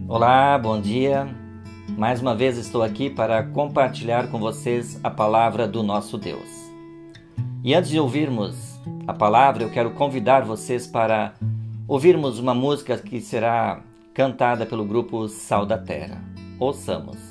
Olá, bom dia. Mais uma vez estou aqui para compartilhar com vocês a palavra do nosso Deus. E antes de ouvirmos a palavra, eu quero convidar vocês para ouvirmos uma música que será cantada pelo grupo Sal da Terra. Ouçamos.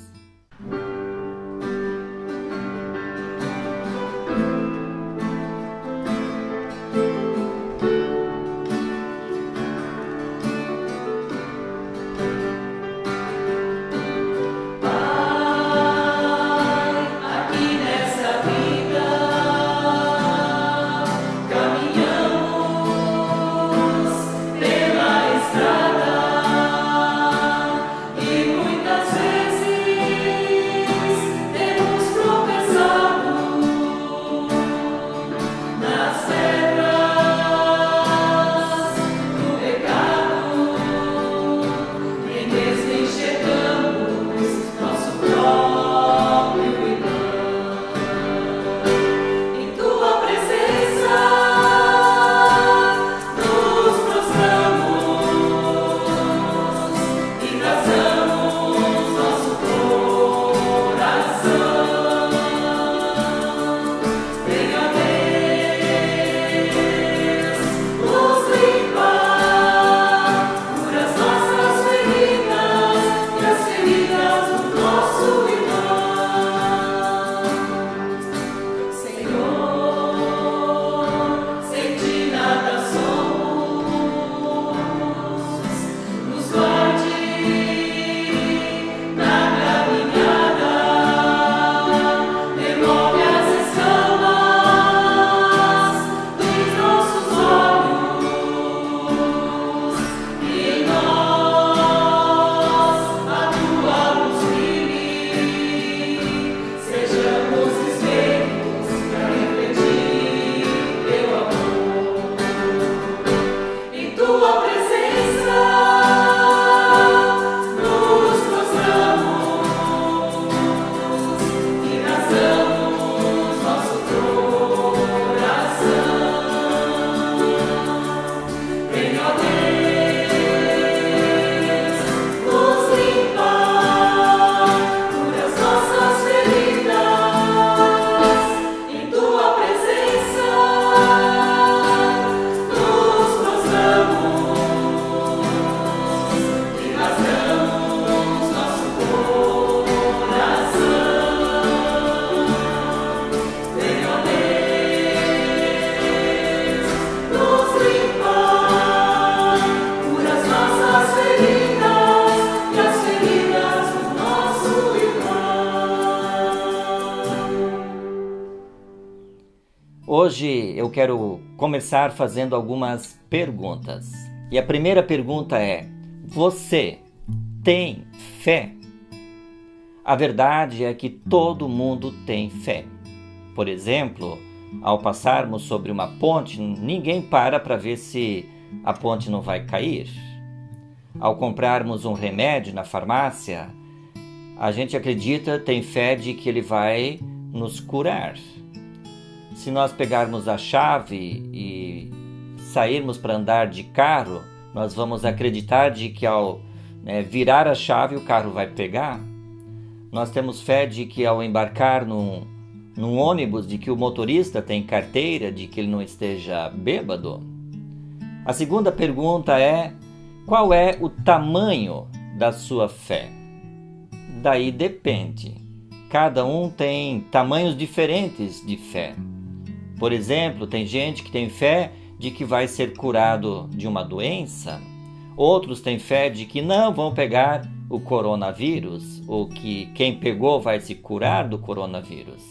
Hoje eu quero começar fazendo algumas perguntas. E a primeira pergunta é: você tem fé? A verdade é que todo mundo tem fé. Por exemplo, ao passarmos sobre uma ponte, ninguém para ver se a ponte não vai cair. Ao comprarmos um remédio na farmácia, a gente acredita, tem fé de que ele vai nos curar. Se nós pegarmos a chave e sairmos para andar de carro, nós vamos acreditar de que ao virar a chave o carro vai pegar. Nós temos fé de que ao embarcar num ônibus, de que o motorista tem carteira, de que ele não esteja bêbado. A segunda pergunta é: qual é o tamanho da sua fé? Daí depende. Cada um tem tamanhos diferentes de fé. Por exemplo, tem gente que tem fé de que vai ser curado de uma doença. Outros têm fé de que não vão pegar o coronavírus, ou que quem pegou vai se curar do coronavírus.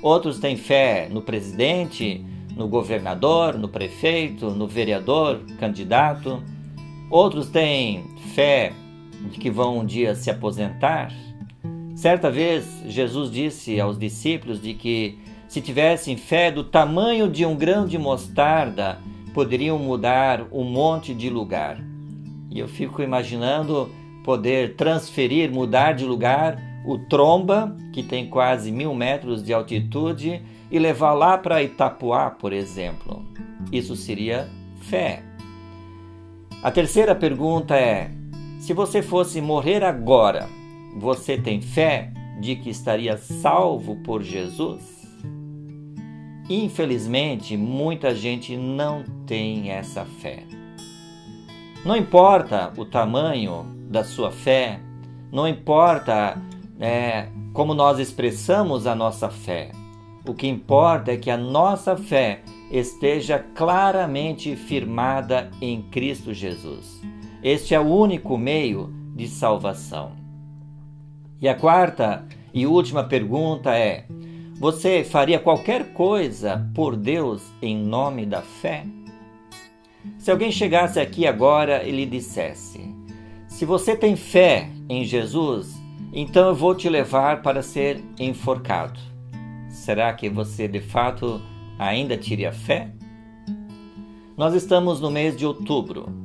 Outros têm fé no presidente, no governador, no prefeito, no vereador, candidato. Outros têm fé de que vão um dia se aposentar. Certa vez, Jesus disse aos discípulos de que se tivessem fé do tamanho de um grão de mostarda, poderiam mudar um monte de lugar. E eu fico imaginando poder transferir, mudar de lugar o Tromba, que tem quase 1.000 metros de altitude, e levar lá para Itapuá, por exemplo. Isso seria fé. A terceira pergunta é: Se você fosse morrer agora, você tem fé de que estaria salvo por Jesus? Infelizmente, muita gente não tem essa fé. Não importa o tamanho da sua fé, não importa como nós expressamos a nossa fé. O que importa é que a nossa fé esteja claramente firmada em Cristo Jesus. Este é o único meio de salvação. E a quarta e última pergunta é: você faria qualquer coisa por Deus em nome da fé? Se alguém chegasse aqui agora e lhe dissesse: se você tem fé em Jesus, então eu vou te levar para ser enforcado. Será que você de fato ainda teria fé? Nós estamos no mês de outubro.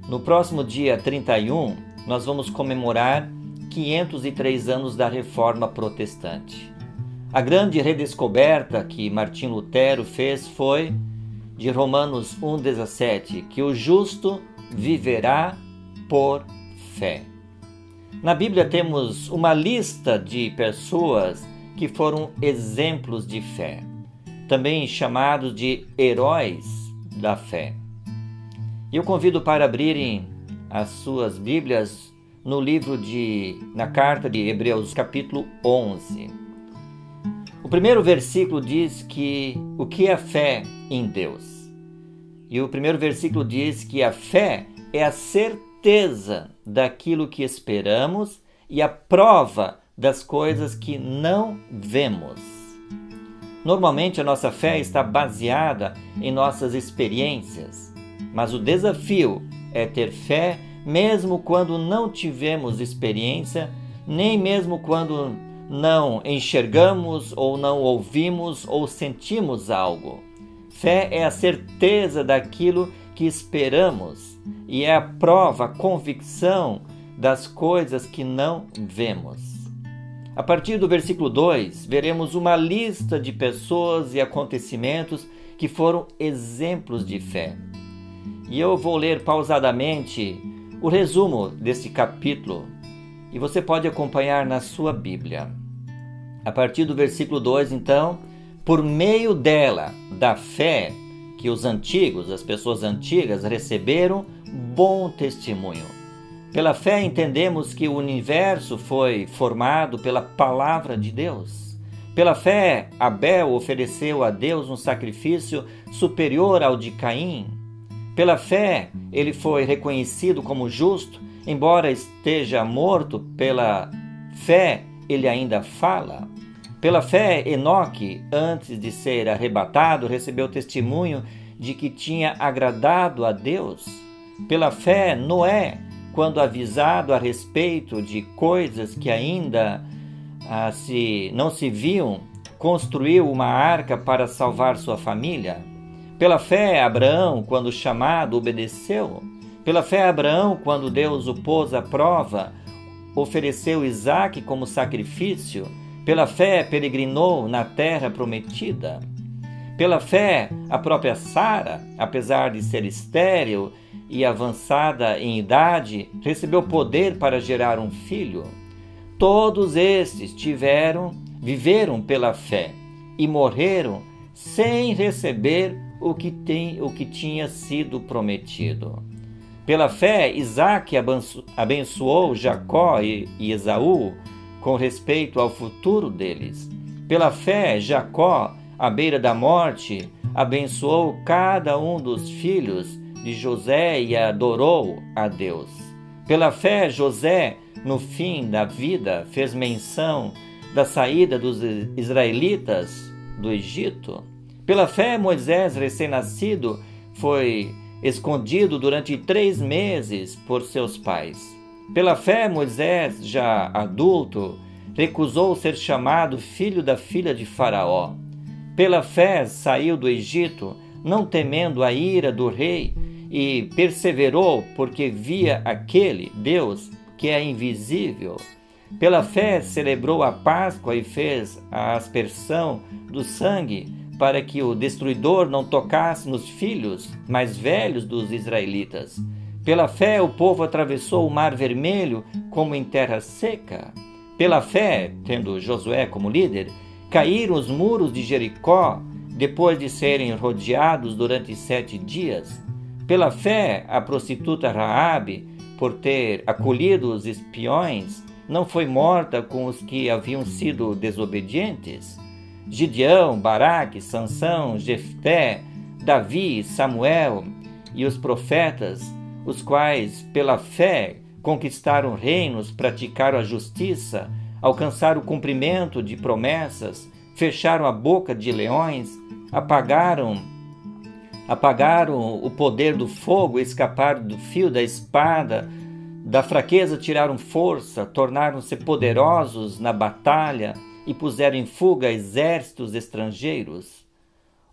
No próximo dia 31, nós vamos comemorar 503 anos da Reforma Protestante. A grande redescoberta que Martim Lutero fez foi de Romanos 1,17, que o justo viverá por fé. Na Bíblia temos uma lista de pessoas que foram exemplos de fé, também chamados de heróis da fé. Eu convido para abrirem as suas Bíblias na carta de Hebreus, capítulo 11. O primeiro versículo diz que o que é fé em Deus? E o primeiro versículo diz que a fé é a certeza daquilo que esperamos e a prova das coisas que não vemos. Normalmente a nossa fé está baseada em nossas experiências, mas o desafio é ter fé mesmo quando não tivemos experiência, nem mesmo quando não enxergamos ou não ouvimos ou sentimos algo. Fé é a certeza daquilo que esperamos e é a prova, a convicção das coisas que não vemos. A partir do versículo 2, veremos uma lista de pessoas e acontecimentos que foram exemplos de fé. E eu vou ler pausadamente o resumo deste capítulo e você pode acompanhar na sua Bíblia. A partir do versículo 2, então, por meio dela, da fé que as pessoas antigas receberam bom testemunho. Pela fé entendemos que o universo foi formado pela palavra de Deus. Pela fé, Abel ofereceu a Deus um sacrifício superior ao de Caim. Pela fé, ele foi reconhecido como justo, embora esteja morto. Pela fé, ele ainda fala. Pela fé, Enoque, antes de ser arrebatado, recebeu testemunho de que tinha agradado a Deus. Pela fé, Noé, quando avisado a respeito de coisas que ainda não se viam, construiu uma arca para salvar sua família. Pela fé, Abraão, quando chamado, obedeceu. Pela fé, Abraão, quando Deus o pôs à prova, ofereceu Isaque como sacrifício. Pela fé, peregrinou na terra prometida. Pela fé, a própria Sara, apesar de ser estéril e avançada em idade, recebeu poder para gerar um filho. Todos estes viveram pela fé e morreram sem receber o que tinha sido prometido. Pela fé, Isaque abençoou Jacó e Esaú com respeito ao futuro deles. Pela fé, Jacó, à beira da morte, abençoou cada um dos filhos de José e adorou a Deus. Pela fé, José, no fim da vida, fez menção da saída dos israelitas do Egito. Pela fé, Moisés, recém-nascido, foi escondido durante 3 meses por seus pais. Pela fé, Moisés, já adulto, recusou ser chamado filho da filha de Faraó. Pela fé, saiu do Egito, não temendo a ira do rei, e perseverou porque via aquele Deus que é invisível. Pela fé, celebrou a Páscoa e fez a aspersão do sangue para que o destruidor não tocasse nos filhos mais velhos dos israelitas. Pela fé, o povo atravessou o Mar Vermelho como em terra seca. Pela fé, tendo Josué como líder, caíram os muros de Jericó depois de serem rodeados durante 7 dias. Pela fé, a prostituta Raabe, por ter acolhido os espiões, não foi morta com os que haviam sido desobedientes. Gideão, Baraque, Sansão, Jefté, Davi, Samuel e os profetas, os quais, pela fé, conquistaram reinos, praticaram a justiça, alcançaram o cumprimento de promessas, fecharam a boca de leões, apagaram o poder do fogo, escaparam do fio da espada, da fraqueza tiraram força, tornaram-se poderosos na batalha e puseram em fuga exércitos estrangeiros.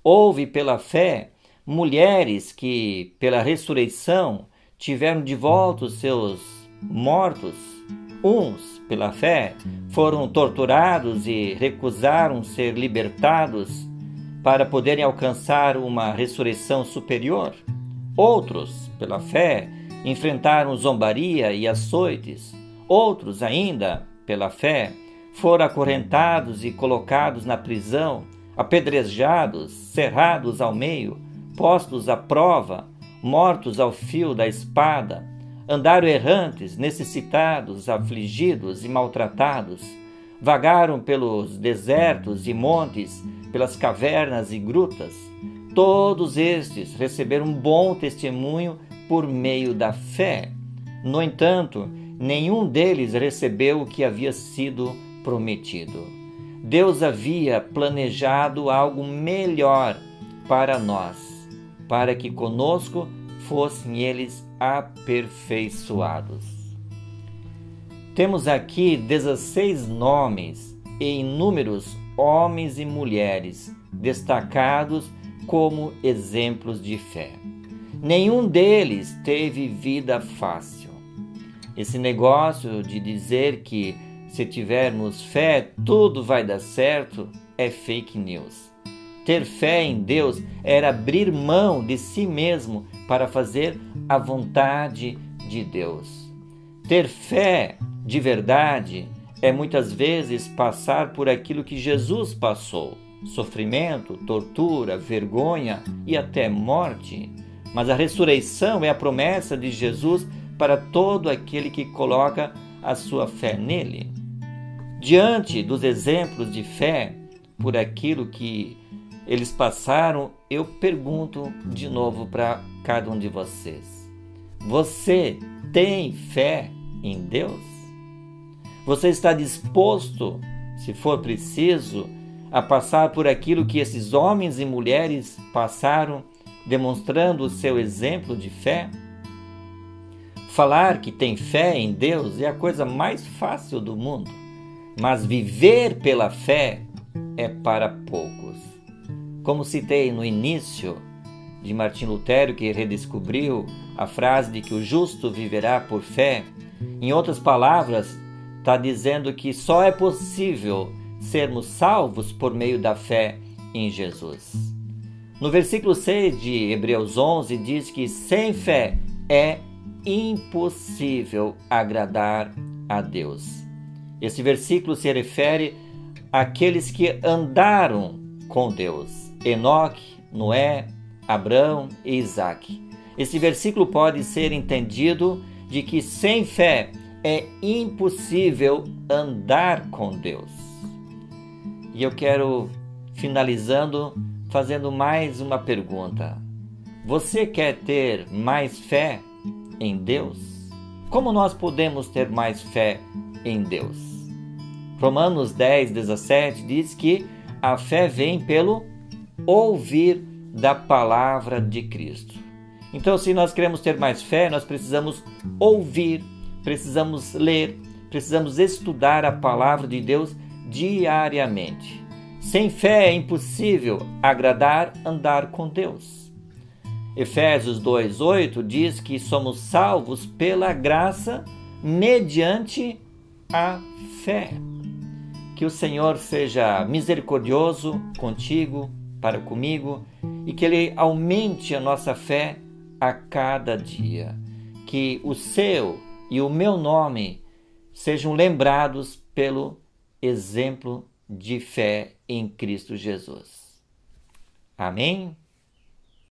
Houve pela fé mulheres que, pela ressurreição, tiveram de volta os seus mortos. Uns, pela fé, foram torturados e recusaram ser libertados para poderem alcançar uma ressurreição superior. Outros, pela fé, enfrentaram zombaria e açoites. Outros ainda, pela fé, foram acorrentados e colocados na prisão, apedrejados, cerrados ao meio, postos à prova, mortos ao fio da espada. Andaram errantes, necessitados, afligidos e maltratados. Vagaram pelos desertos e montes, pelas cavernas e grutas. Todos estes receberam um bom testemunho por meio da fé. No entanto, nenhum deles recebeu o que havia sido prometido. Deus havia planejado algo melhor para nós, para que conosco fossem eles aperfeiçoados. Temos aqui 16 nomes e inúmeros homens e mulheres destacados como exemplos de fé. Nenhum deles teve vida fácil. Esse negócio de dizer que se tivermos fé tudo vai dar certo é fake news. Ter fé em Deus era abrir mão de si mesmo para fazer a vontade de Deus. Ter fé de verdade é muitas vezes passar por aquilo que Jesus passou: sofrimento, tortura, vergonha e até morte. Mas a ressurreição é a promessa de Jesus para todo aquele que coloca a sua fé nele. Diante dos exemplos de fé, por aquilo que eles passaram, eu pergunto de novo para cada um de vocês: você tem fé em Deus? Você está disposto, se for preciso, a passar por aquilo que esses homens e mulheres passaram, demonstrando o seu exemplo de fé? Falar que tem fé em Deus é a coisa mais fácil do mundo, mas viver pela fé é para poucos. Como citei no início de Martim Lutero, que redescobriu a frase de que o justo viverá por fé, em outras palavras, está dizendo que só é possível sermos salvos por meio da fé em Jesus. No versículo 6 de Hebreus 11 diz que sem fé é impossível agradar a Deus. Esse versículo se refere àqueles que andaram com Deus: Enoque, Noé, Abraão e Isaque. Esse versículo pode ser entendido de que sem fé é impossível andar com Deus. E eu quero, finalizando, fazendo mais uma pergunta. Você quer ter mais fé em Deus? Como nós podemos ter mais fé em Deus? Romanos 10:17 diz que a fé vem pelo ouvir da palavra de Cristo. Então, se nós queremos ter mais fé, nós precisamos ouvir, precisamos ler, precisamos estudar a palavra de Deus diariamente. Sem fé é impossível agradar, andar com Deus. Efésios 2:8 diz que somos salvos pela graça mediante a fé. Que o Senhor seja misericordioso contigo, para comigo, e que Ele aumente a nossa fé a cada dia. que o seu e o meu nome sejam lembrados pelo exemplo de fé em Cristo Jesus. Amém?